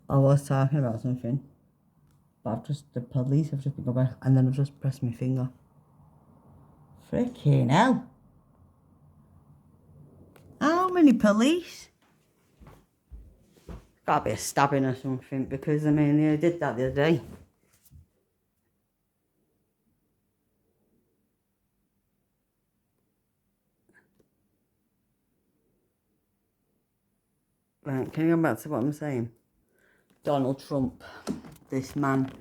I was talking about something, but the police have just been going back, and then I've just pressed my finger. Freaking hell. How many police? Gotta be a stabbing or something, because, I mean, they did that the other day. Right, can you go back to what I'm saying? Donald Trump, this man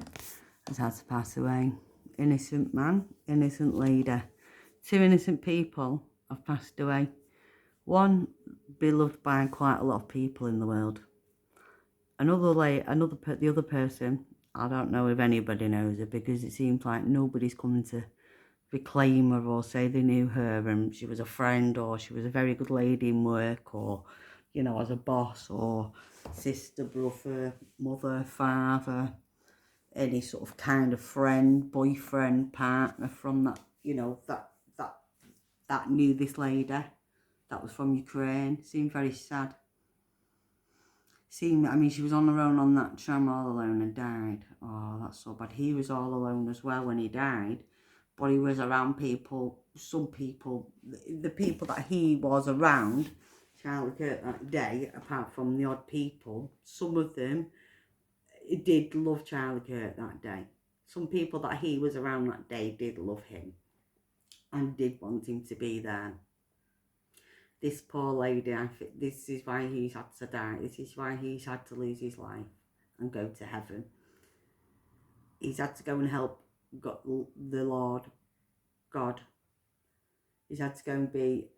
has had to pass away. Innocent man, innocent lady. 2 innocent people have passed away. One beloved by quite a lot of people in the world. The other person, I don't know if anybody knows her, because it seems like nobody's coming to reclaim her or say they knew her and she was a friend, or she was a very good lady in work, or, you know, as a boss, or sister, brother, mother, father, any sort of kind of friend, boyfriend, partner from that, you know, that knew this lady that was from Ukraine. Seemed very sad. I mean, she was on her own on that tram all alone and died. Oh, that's so bad. He was all alone as well when he died, but he was around people, some people, the people that he was around, Charlie Kirk, that day, apart from the odd people, some of them did love Charlie Kirk that day. Some people that he was around that day did love him and did want him to be there. This poor lady, I think this is why he's had to die. This is why he's had to lose his life and go to heaven. He's had to go and help God, the Lord, God. He's had to go and be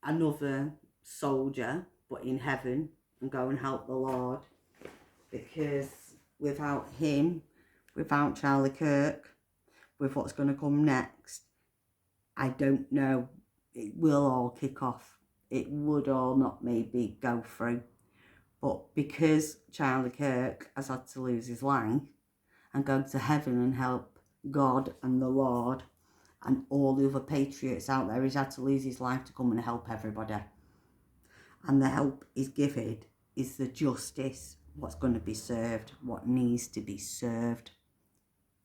another soldier, but in heaven, and go and help the Lord. Because without him, without Charlie Kirk, with what's going to come next, I don't know. It will all kick off. It would all not maybe go through. But because Charlie Kirk has had to lose his life and go to heaven and help God and the Lord and all the other patriots out there, he's had to lose his life to come and help everybody. And the help he's given is the justice, what's going to be served, what needs to be served.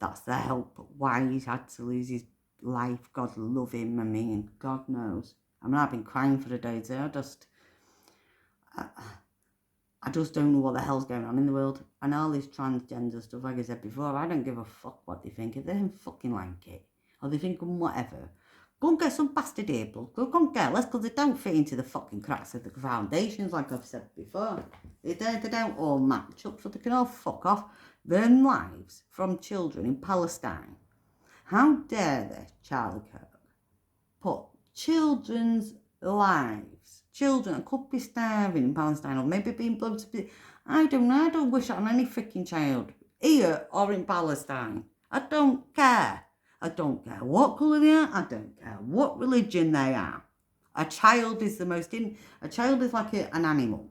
That's the help. Why he's had to lose his life, God love him, I mean, God knows. I mean, I've been crying for the days. I just don't know what the hell's going on in the world. And all this transgender stuff, like I said before, I don't give a fuck what they think. If they don't fucking like it, or they think whatever, go and get some bastard able. Go and get less, because they don't fit into the fucking cracks of the foundations, like I've said before. They don't all match up, so they can all fuck off. Their lives from children in Palestine. How dare they, Charlie Kirk, put children's lives, children that could be starving in Palestine, or maybe being blown to be, I don't know, I don't wish it on any freaking child, here or in Palestine. I don't care. I don't care what colour they are, I don't care what religion they are. A child is a child is like an animal.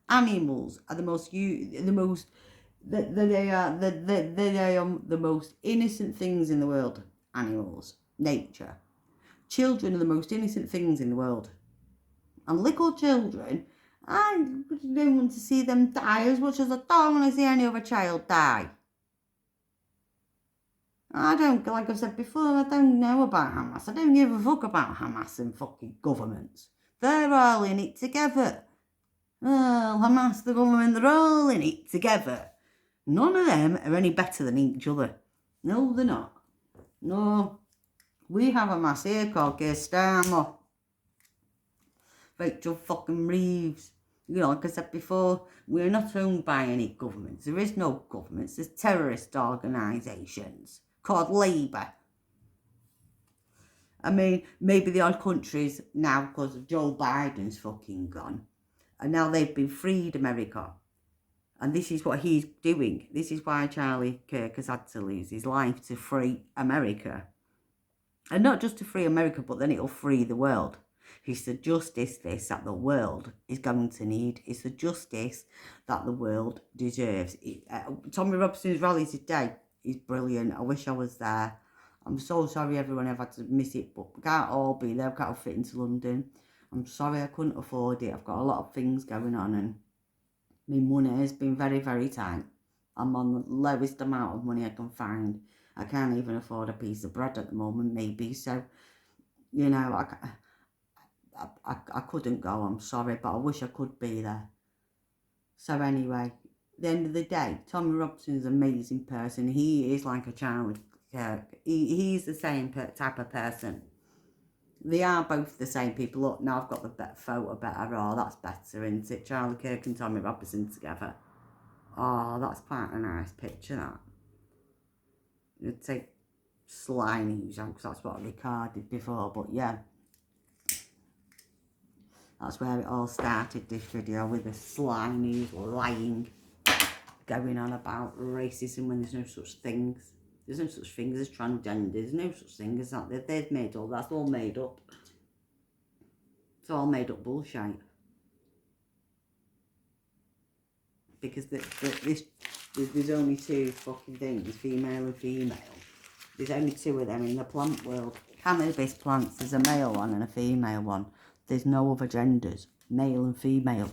Animals are they are the most innocent things in the world. Animals, nature. Children are the most innocent things in the world. And little children, I don't want to see them die as much as I don't want to see any other child die. I don't, like I've said before, I don't know about Hamas. I don't give a fuck about Hamas and fucking governments. They're all in it together. Oh, Hamas, the government, they're all in it together. None of them are any better than each other. No, they're not. No. We have a Hamas here called Keir Starmer. Rachel fucking Reeves. You know, like I said before, we're not owned by any governments. There is no governments. There's terrorist organisations called Labour. I mean, maybe the odd countries now, because of Joe Biden's fucking gone, and now they've been freed, America. And this is what he's doing. This is why Charlie Kirk has had to lose his life, to free America. And not just to free America, but then it'll free the world. It's the justice that the world is going to need. It's the justice that the world deserves. Tommy Robson's rally today is brilliant. I wish I was there. I'm so sorry everyone ever had to miss it, but we can't all be there. We can't all fit into London. I'm sorry I couldn't afford it. I've got a lot of things going on, and My money has been very, very tight. I'm on the lowest amount of money I can find. I can't even afford a piece of bread at the moment, maybe. So, you know, I couldn't go, I'm sorry, but I wish I could be there. So anyway, at the end of the day, Tommy Robson's an amazing person. He is like a Charlie Kirk. He's the same type of person. They are both the same people. Look, now I've got the better photo, better. Oh, that's better, isn't it? Charlie Kirk and Tommy Robinson together. Oh, that's quite a nice picture, that. You'd take slimy because that's what I recorded before, but yeah. That's where it all started, this video, with the slimy lying, going on about racism when there's no such things. There's no such things as transgender. There's no such thing as that. They've made all that's all made up. It's all made up bullshit. Because there's only two fucking things, female and female. There's only two of them in the plant world. Cannabis plants, there's a male one and a female one. There's no other genders, male and female.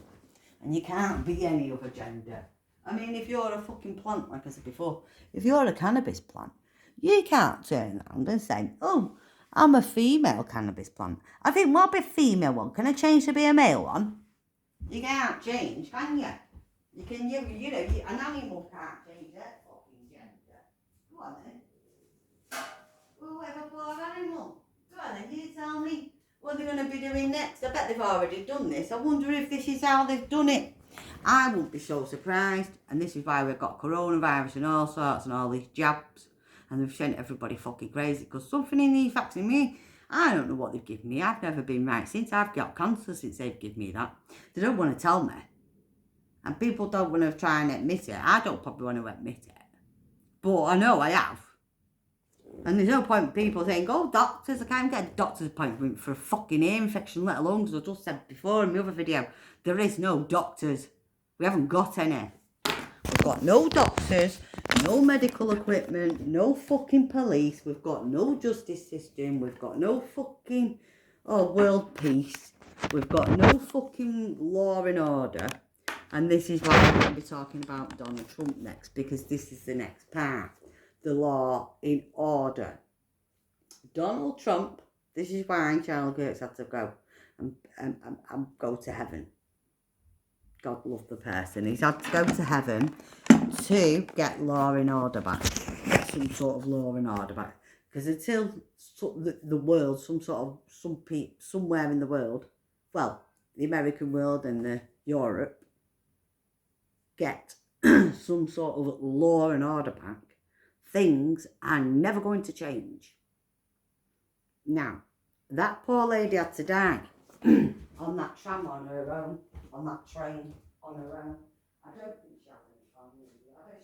And you can't be any other gender. I mean, if you're a fucking plant, like I said before, if you're a cannabis plant, you can't turn around and say, oh, I'm a female cannabis plant. I think, what about a female one? Can I change to be a male one? You can't change, can you? You can, you know, an animal can't change their fucking gender. Go on then. Well, whatever poor animal. Go on then, you tell me what they're going to be doing next. I bet they've already done this. I wonder if this is how they've done it. I wouldn't be so surprised. And this is why we've got coronavirus and all sorts and all these jabs. And they've sent everybody fucking crazy. Because something in these vaccine me, I don't know what they've given me. I've never been right since I've got cancer since they've given me that. They don't want to tell me. And people don't want to try and admit it. I don't probably want to admit it. But I know I have. And there's no point in people saying, oh, doctors, I can't get a doctor's appointment for a fucking ear infection, let alone, because I just said before in the other video, there is no doctors. We haven't got any. We've got no doctors, no medical equipment, no fucking police. We've got no justice system. We've got no fucking world peace. We've got no fucking law and order. And this is why I'm going to be talking about Donald Trump next, because this is the next part. The law in order. Donald Trump, this is why Charlie Kirk's had to go and go to heaven. God love the person. He's had to go to heaven to get law and order back. Get some sort of law and order back. Because until the world, somewhere in the world, well, the American world and the Europe, get some sort of law and order back, things are never going to change. Now, that poor lady had to die on that tram on her own, on that train on her own. I don't think she had any family.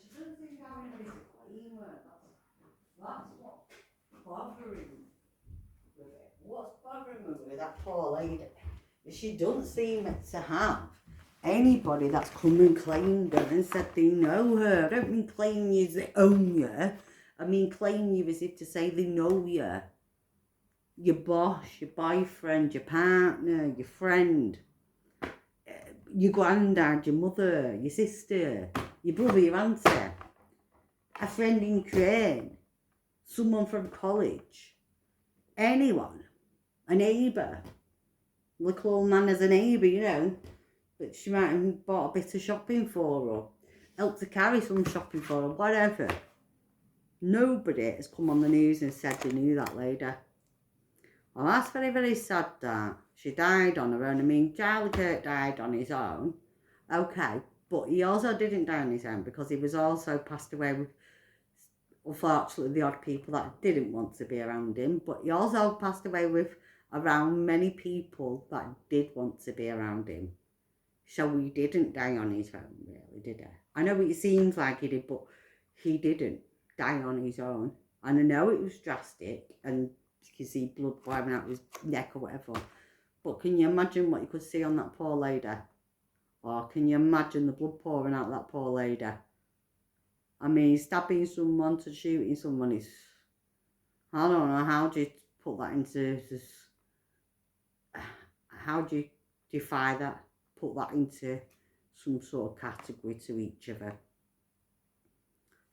She doesn't think having a clean work. That's what's bothering me with it. What's bothering me with that poor lady? She doesn't seem to have anybody that's come and claimed her and said they know her. I don't mean claim you as they own you. I mean claim you as if to say they know you. Your boss, your boyfriend, your partner, your friend, your granddad, your mother, your sister, your brother, your auntie, a friend in Ukraine, someone from college, anyone, a neighbour. We'll call man as a neighbour, you know. But she might have bought a bit of shopping for her, helped to carry some shopping for her, whatever. Nobody has come on the news and said they knew that lady. Well, that's very, very sad that she died on her own. I mean, Charlie Kirk died on his own, okay, but he also didn't die on his own because he was also passed away with, unfortunately, the odd people that didn't want to be around him, but he also passed away with around many people that did want to be around him. So he didn't die on his own, really, did he? I know it seems like he did, but he didn't die on his own. And I know it was drastic, and you can see blood pouring out his neck or whatever. But can you imagine what you could see on that poor lady? Or can you imagine the blood pouring out that poor lady? I mean, stabbing someone to shooting someone is... I don't know, how do you put that into this... How do you defy that? Put that into some sort of category to each of her.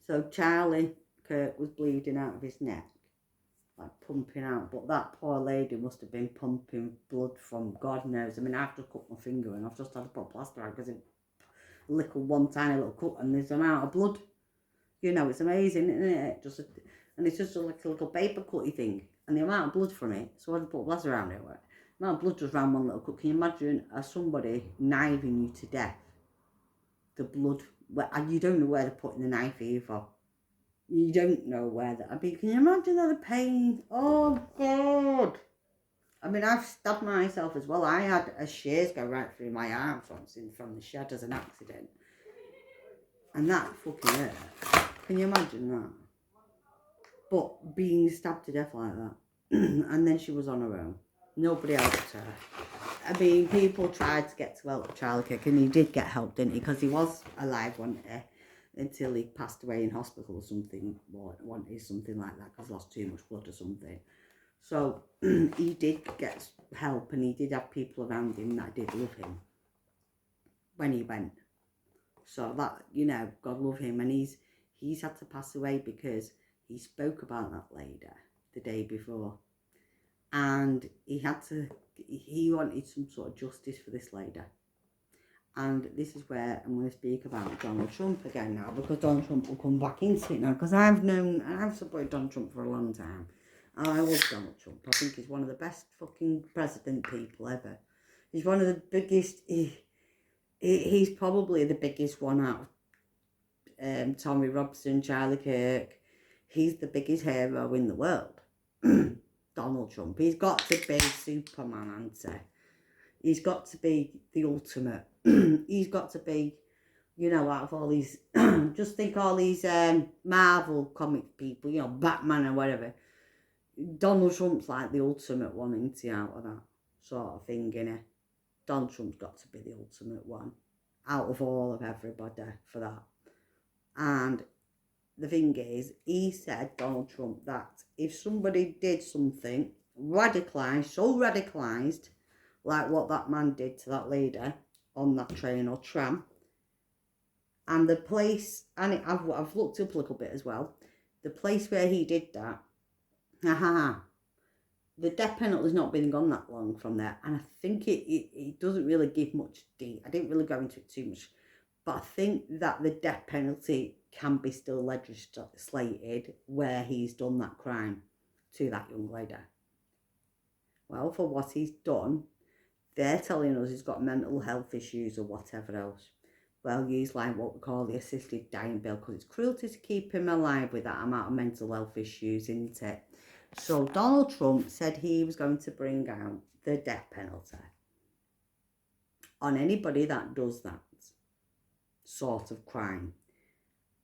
So Charlie Kirk was bleeding out of his neck, like pumping out, but that poor lady must have been pumping blood from God knows. I mean, I've just cut my finger and I've just had to put plaster on because it one tiny little cut and there's an amount of blood. You know, it's amazing, isn't it? And it's just like a little paper cutty thing, and the amount of blood from it. So I had to put plaster around it. The amount of blood just around one little cut. Can you imagine somebody knifing you to death? The blood, you don't know where they're putting the knife either. You don't know where that. I mean, can you imagine that the pain? Oh God! I mean, I've stabbed myself as well. I had a shears go right through my arm once from the shed as an accident, and that fucking hurt. Can you imagine that? But being stabbed to death like that, and then she was on her own. Nobody helped her. I mean, people tried to get to help Charlie Kirk, and he did get help, didn't he? Because he was alive, wasn't he? Until he passed away in hospital or something, or something like that, because he lost too much blood or something. So he did get help, and he did have people around him that did love him when he went. So that, you know, God love him, and he's had to pass away because he spoke about that lady the day before, and he wanted some sort of justice for this lady. And this is where I'm going to speak about Donald Trump again now, because Donald Trump will come back into it now, because I've supported Donald Trump for a long time. And I love Donald Trump. I think he's one of the best fucking president people ever. He's one of the biggest, he's probably the biggest one out of Tommy Robson, Charlie Kirk. He's the biggest hero in the world. Donald Trump. He's got to be Superman, hasn't he? He's got to be the ultimate. He's got to be, you know, out of all these, just think all these Marvel comic people, you know, Batman or whatever. Donald Trump's like the ultimate one, isn't he, out of that sort of thing, innit? Donald Trump's got to be the ultimate one out of all of everybody for that. And the thing is, he said, Donald Trump, that if somebody did something radicalised, like what that man did to that lady on that train or tram, and the place, and I've looked up a little bit as well, the place where he did that, the death penalty's not been gone that long from there, and I think it doesn't really give much I didn't really go into it too much, but I think that the death penalty can be still legislated where he's done that crime to that young lady. Well, for what he's done, they're telling us he's got mental health issues or whatever else. Well, he's like what we call the assisted dying bill, because it's cruelty to keep him alive with that amount of mental health issues, isn't it? So Donald Trump said he was going to bring out the death penalty on anybody that does that sort of crime.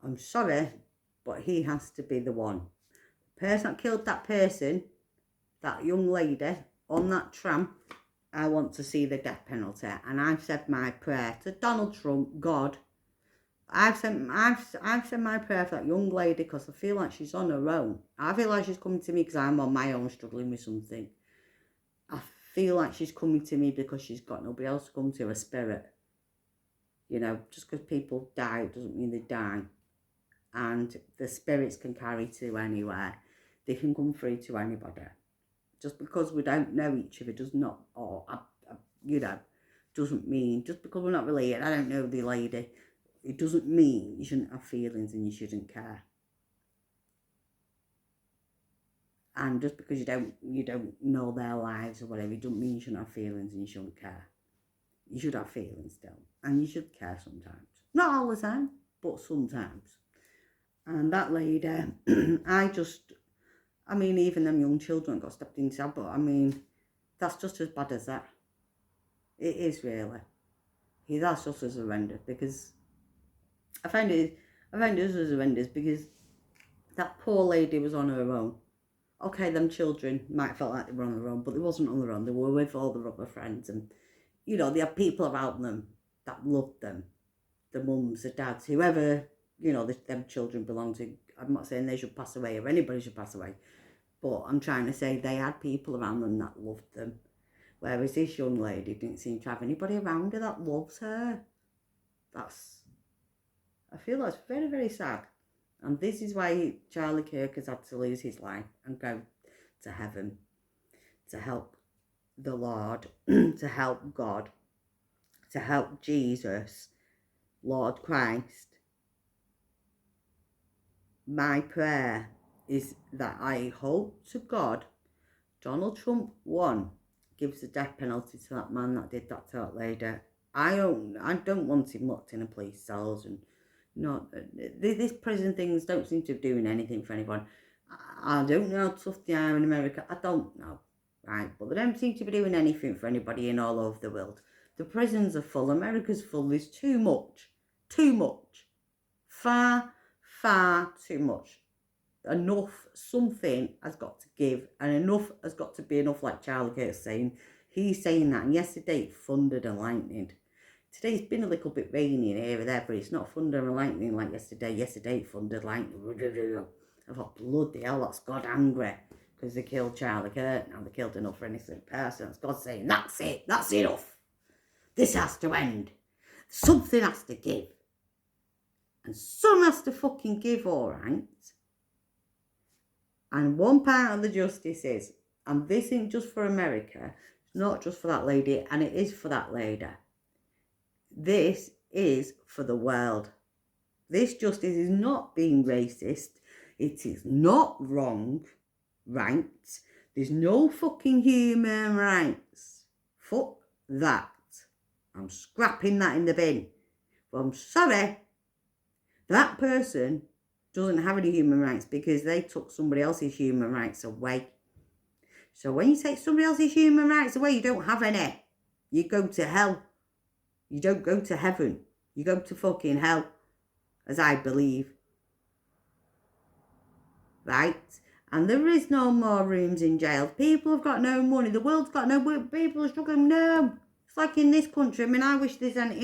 I'm sorry, but he has to be the one. The person that killed that person, that young lady on that tram, I want to see the death penalty. And I've said my prayer to Donald Trump, God. I've said my prayer for that young lady, because I feel like she's on her own. I feel like she's coming to me because I'm on my own struggling with something. I feel like she's coming to me because she's got nobody else to come to, her spirit. You know, just because people die doesn't mean they die. And the spirits can carry to anywhere. They can come through to anybody. Just because we don't know each other does not, you know, doesn't mean, just because we're not related, I don't know the lady, it doesn't mean you shouldn't have feelings and you shouldn't care. And just because you don't know their lives or whatever, it doesn't mean you shouldn't have feelings and you shouldn't care. You should have feelings still, and you should care sometimes. Not all the time, but sometimes. And that lady, I mean, even them young children got stepped into, but I mean, that's just as bad as that. It is really. That's just as horrendous, because I find it as horrendous because that poor lady was on her own. Okay, them children might felt like they were on their own, but they wasn't on their own. They were with all their other friends, and you know, they had people around them that loved them, the mums, the dads, whoever, you know, them children belong to. I'm not saying they should pass away or anybody should pass away, but I'm trying to say they had people around them that loved them. Whereas this young lady didn't seem to have anybody around her that loves her. I feel that's very, very sad. And this is why Charlie Kirk has had to lose his life and go to heaven to help the Lord, to help God, to help Jesus, Lord Christ. My prayer is that I hope to God Donald Trump, one, gives the death penalty to that man that did that to that lady. I don't want him locked in a police cells, and these prison things don't seem to be doing anything for anyone. I don't know how tough they are in America. I don't know, right? But they don't seem to be doing anything for anybody in all over the world. The prisons are full. America's full. There's too much, far, far too much. Enough, something has got to give, and enough has got to be enough, like Charlie Kirk's saying. He's saying that, and yesterday it thundered and lightninged. Today's been a little bit rainy here and there, but it's not thunder and lightning like yesterday. Yesterday it thundered lightning. I thought, bloody hell, that's God angry, because they killed Charlie Kirk. Now they killed another innocent person. It's God saying, that's it, that's enough. This has to end. Something has to give. And some has to fucking give, alright? And one part of the justice is, and this isn't just for America, it's not just for that lady, and it is for that lady. This is for the world. This justice is not being racist. It is not wrong, right? There's no fucking human rights. Fuck that. I'm scrapping that in the bin. But I'm sorry, that person doesn't have any human rights because they took somebody else's human rights away. So when you take somebody else's human rights away, you don't have any. You go to hell. You don't go to heaven. You go to fucking hell, as I believe. Right? And there is no more rooms in jail. People have got no money. The world's got no work. People are struggling. No. It's like in this country. I mean, I wish there's any